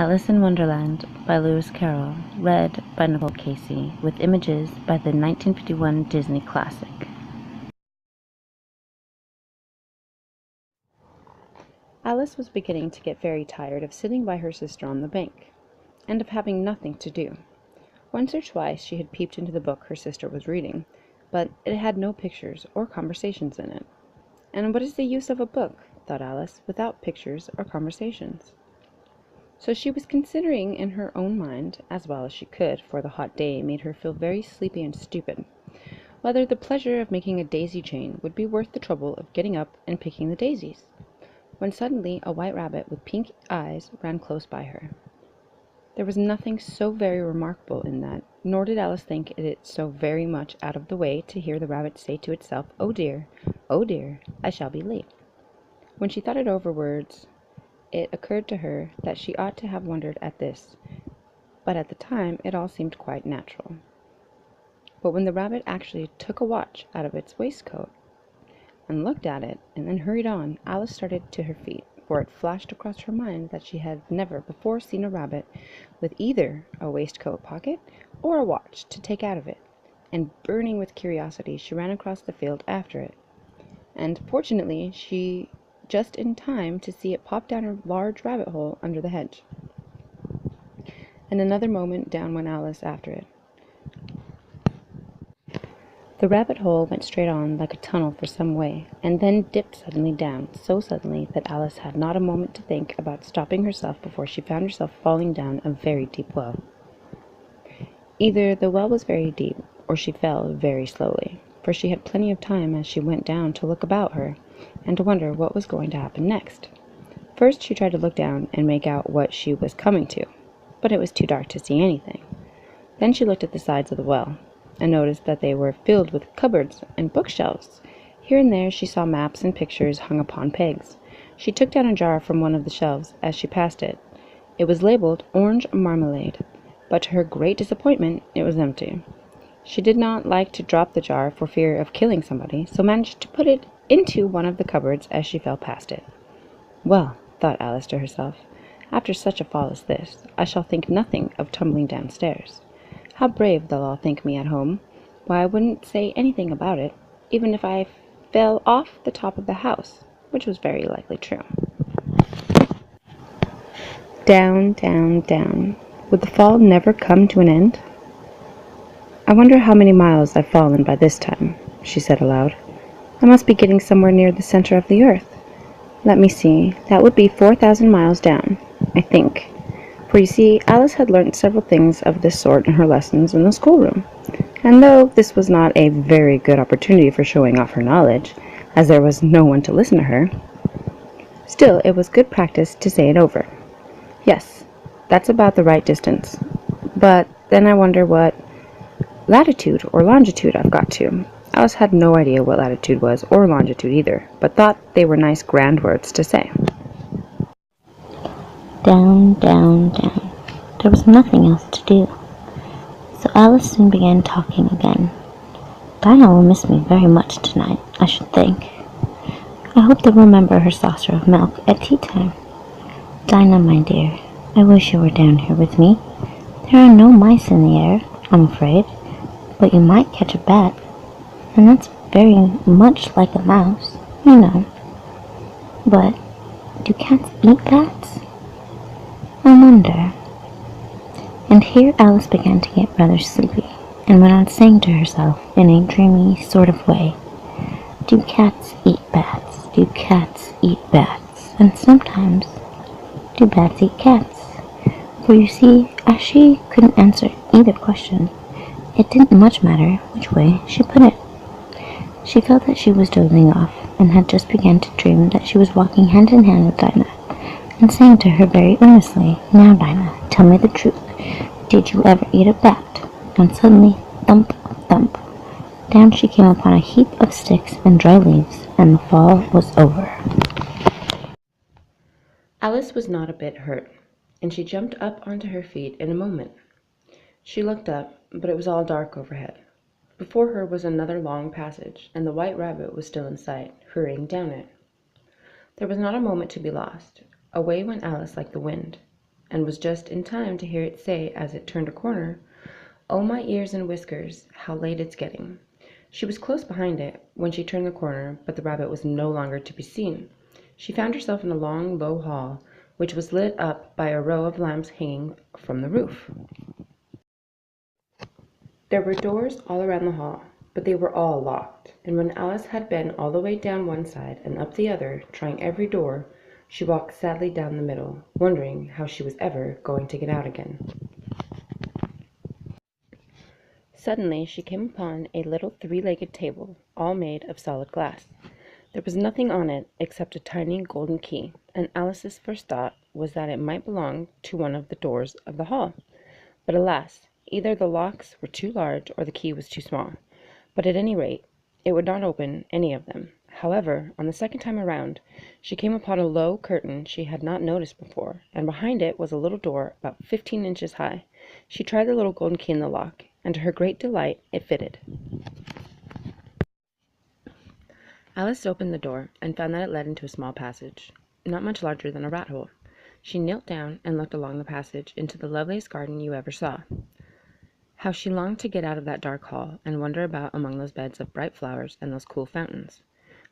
Alice in Wonderland by Lewis Carroll, read by Nicole with images by the 1951 Disney classic. Alice was beginning to get very tired of sitting by her sister on the bank, and of having nothing to do. Once or twice she had peeped into the book her sister was reading, but it had no pictures or conversations in it. And what is the use of a book, thought Alice, without pictures or conversations? So she was considering in her own mind, as well as she could, for the hot day made her feel very sleepy and stupid, whether the pleasure of making a daisy chain would be worth the trouble of getting up and picking the daisies, when suddenly a white rabbit with pink eyes ran close by her. There was nothing so very remarkable in that, nor did Alice think it so very much out of the way to hear the rabbit say to itself, oh dear, I shall be late." When she thought it overwards, it occurred to her that she ought to have wondered at this, but at the time it all seemed quite natural. But when the rabbit actually took a watch out of its waistcoat and looked at it and then hurried on, Alice started to her feet, for it flashed across her mind that she had never before seen a rabbit with either a waistcoat pocket or a watch to take out of it, and burning with curiosity she ran across the field after it, and fortunately she just in time to see it pop down a large rabbit hole under the hedge. In another moment down went Alice after it. The rabbit hole went straight on like a tunnel for some way, and then dipped suddenly down, so suddenly that Alice had not a moment to think about stopping herself before she found herself falling down a very deep well. Either the well was very deep, or she fell very slowly, for she had plenty of time as she went down to look about her, and to wonder what was going to happen next. First she tried to look down and make out what she was coming to, but it was too dark to see anything. Then she looked at the sides of the well, and noticed that they were filled with cupboards and bookshelves. Here and there she saw maps and pictures hung upon pegs. She took down a jar from one of the shelves as she passed it. It was labeled orange marmalade, but to her great disappointment it was empty. She did not like to drop the jar for fear of killing somebody, so managed to put it into one of the cupboards as she fell past it. Well, thought Alice to herself, after such a fall as this, I shall think nothing of tumbling downstairs. How brave they'll all think me at home. Why, I wouldn't say anything about it, even if I fell off the top of the house, which was very likely true. Down, down, down. Would the fall never come to an end? I wonder how many miles I've fallen by this time, she said aloud. I must be getting somewhere near the center of the earth. Let me see, that would be 4,000 miles down, I think. For you see, Alice had learnt several things of this sort in her lessons in the schoolroom, and though this was not a very good opportunity for showing off her knowledge, as there was no one to listen to her, still it was good practice to say it over. Yes, that's about the right distance, but then I wonder what latitude or longitude I've got to. Alice had no idea what latitude was, or longitude either, but thought they were nice grand words to say. Down, down, down. There was nothing else to do, so Alice soon began talking again. Dinah will miss me very much tonight, I should think. I hope they'll remember her saucer of milk at tea time. Dinah, my dear, I wish you were down here with me. There are no mice in the air, I'm afraid, but you might catch a bat, and that's very much like a mouse, you know. But do cats eat bats? I wonder. And here Alice began to get rather sleepy, and went on saying to herself in a dreamy sort of way, do cats eat bats? Do cats eat bats? And sometimes, do bats eat cats? For you see, as she couldn't answer either question, it didn't much matter which way she put it. She felt that she was dozing off, and had just begun to dream that she was walking hand in hand with Dinah, and saying to her very earnestly, now Dinah, tell me the truth. Did you ever eat a bat? And suddenly, thump, thump, down she came upon a heap of sticks and dry leaves, and the fall was over. Alice was not a bit hurt, and she jumped up onto her feet in a moment. She looked up, but it was all dark overhead. Before her was another long passage, and the white rabbit was still in sight, hurrying down it. There was not a moment to be lost. Away went Alice like the wind. and was just in time to hear it say as it turned a corner, "Oh, my ears and whiskers, how late it's getting." She was close behind it when she turned the corner, but the rabbit was no longer to be seen. She found herself in a long, low hall, which was lit up by a row of lamps hanging from the roof. There were doors all around the hall, but they were all locked, and when Alice had been all the way down one side and up the other, trying every door, she walked sadly down the middle, wondering how she was ever going to get out again. Suddenly she came upon a little three-legged table, all made of solid glass. There was nothing on it except a tiny golden key, and Alice's first thought was that it might belong to one of the doors of the hall. But alas, either the locks were too large or the key was too small. But at any rate, it would not open any of them. However, on the second time around, she came upon a low curtain she had not noticed before, and behind it was a little door about 15 inches high. She tried the little golden key in the lock, and to her great delight, it fitted. Alice opened the door and found that it led into a small passage, not much larger than a rat hole. She knelt down and looked along the passage into the loveliest garden you ever saw. How she longed to get out of that dark hall and wander about among those beds of bright flowers and those cool fountains.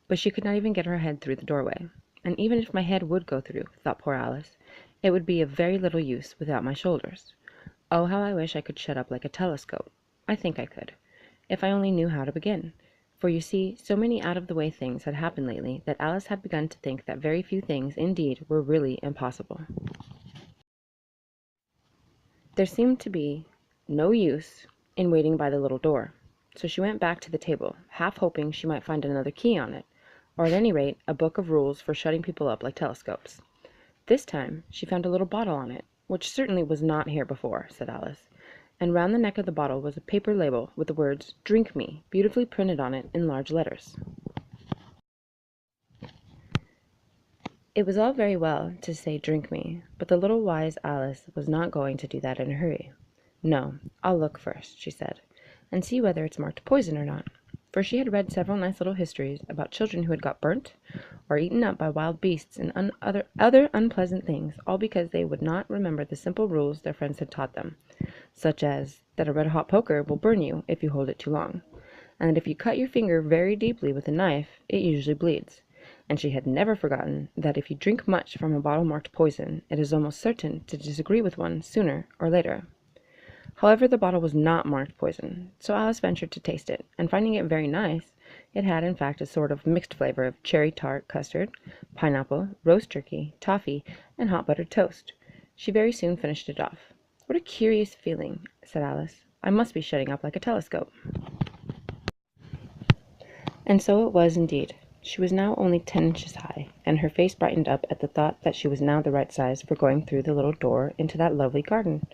But she could not even get her head through the doorway. And even if my head would go through, thought poor Alice, it would be of very little use without my shoulders. Oh, how I wish I could shut up like a telescope. I think I could, if I only knew how to begin. For you see, so many out-of-the-way things had happened lately that Alice had begun to think that very few things, indeed, were really impossible. There seemed to be no use in waiting by the little door, so she went back to the table, half hoping she might find another key on it, or at any rate a book of rules for shutting people up like telescopes. This time she found a little bottle on it, which certainly was not here before, said Alice, and round the neck of the bottle was a paper label with the words "Drink Me" beautifully printed on it in large letters. It was all very well to say "Drink me," but the little wise Alice was not going to do that in a hurry. "No, I'll look first," she said, "and see whether it's marked poison or not," for she had read several nice little histories about children who had got burnt, or eaten up by wild beasts and other unpleasant things, all because they would not remember the simple rules their friends had taught them, such as that a red-hot poker will burn you if you hold it too long, and that if you cut your finger very deeply with a knife, it usually bleeds. And she had never forgotten that if you drink much from a bottle marked poison, it is almost certain to disagree with one sooner or later. However, the bottle was not marked poison, so Alice ventured to taste it, and finding it very nice, it had in fact a sort of mixed flavor of cherry tart custard, pineapple, roast turkey, toffee, and hot buttered toast. She very soon finished it off. "What a curious feeling," said Alice. "I must be shutting up like a telescope." And so it was indeed. She was now only 10 inches high, and her face brightened up at the thought that she was now the right size for going through the little door into that lovely garden.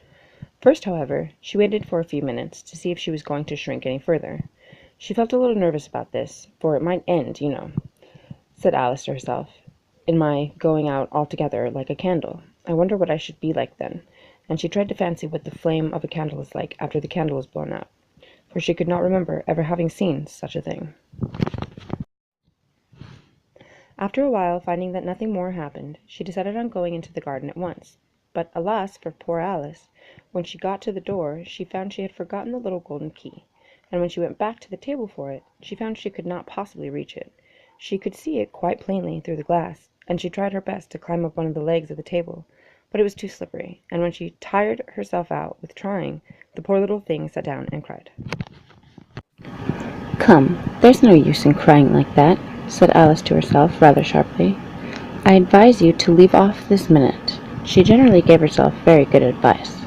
First, however, she waited for a few minutes to see if she was going to shrink any further. She felt a little nervous about this, for it might end, you know, said Alice to herself, in my going out altogether like a candle. I wonder what I should be like then. And she tried to fancy what the flame of a candle is like after the candle is blown out, for she could not remember ever having seen such a thing. After a while, finding that nothing more happened, she decided on going into the garden at once. But alas for poor Alice! When she got to the door, she found she had forgotten the little golden key, and when she went back to the table for it, she found she could not possibly reach it. She could see it quite plainly through the glass, and she tried her best to climb up one of the legs of the table, but it was too slippery, and when she tired herself out with trying, the poor little thing sat down and cried. "Come, there's no use in crying like that," said Alice to herself, rather sharply. "I advise you to leave off this minute." She generally gave herself very good advice,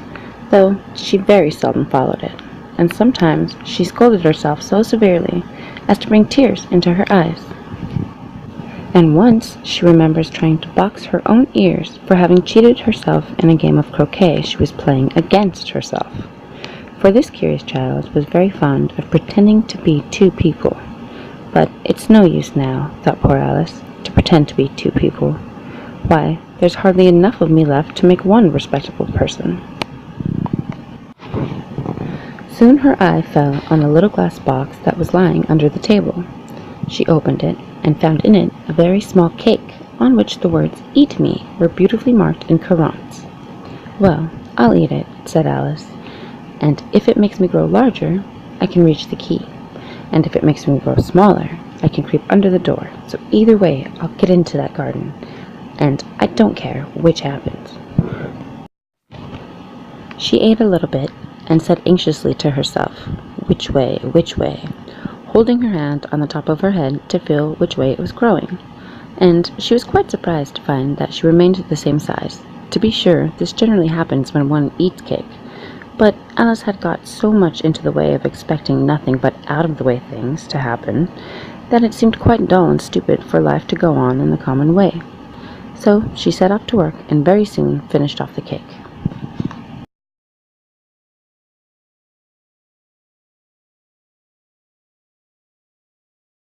though she very seldom followed it, and sometimes she scolded herself so severely as to bring tears into her eyes. And once she remembers trying to box her own ears for having cheated herself in a game of croquet she was playing against herself. For this curious child was very fond of pretending to be two people. But it's no use now, thought poor Alice, to pretend to be two people. Why, there's hardly enough of me left to make one respectable person. Soon her eye fell on a little glass box that was lying under the table. She opened it, and found in it a very small cake, on which the words "Eat me" were beautifully marked in currants. "Well, I'll eat it," said Alice, "and if it makes me grow larger, I can reach the key, and if it makes me grow smaller, I can creep under the door, so either way I'll get into that garden, and I don't care which happens." She ate a little bit, and said anxiously to herself, "Which way, which way?" holding her hand on the top of her head to feel which way it was growing, and she was quite surprised to find that she remained the same size. To be sure, this generally happens when one eats cake, but Alice had got so much into the way of expecting nothing but out-of-the-way things to happen that it seemed quite dull and stupid for life to go on in the common way. So she set off to work and very soon finished off the cake.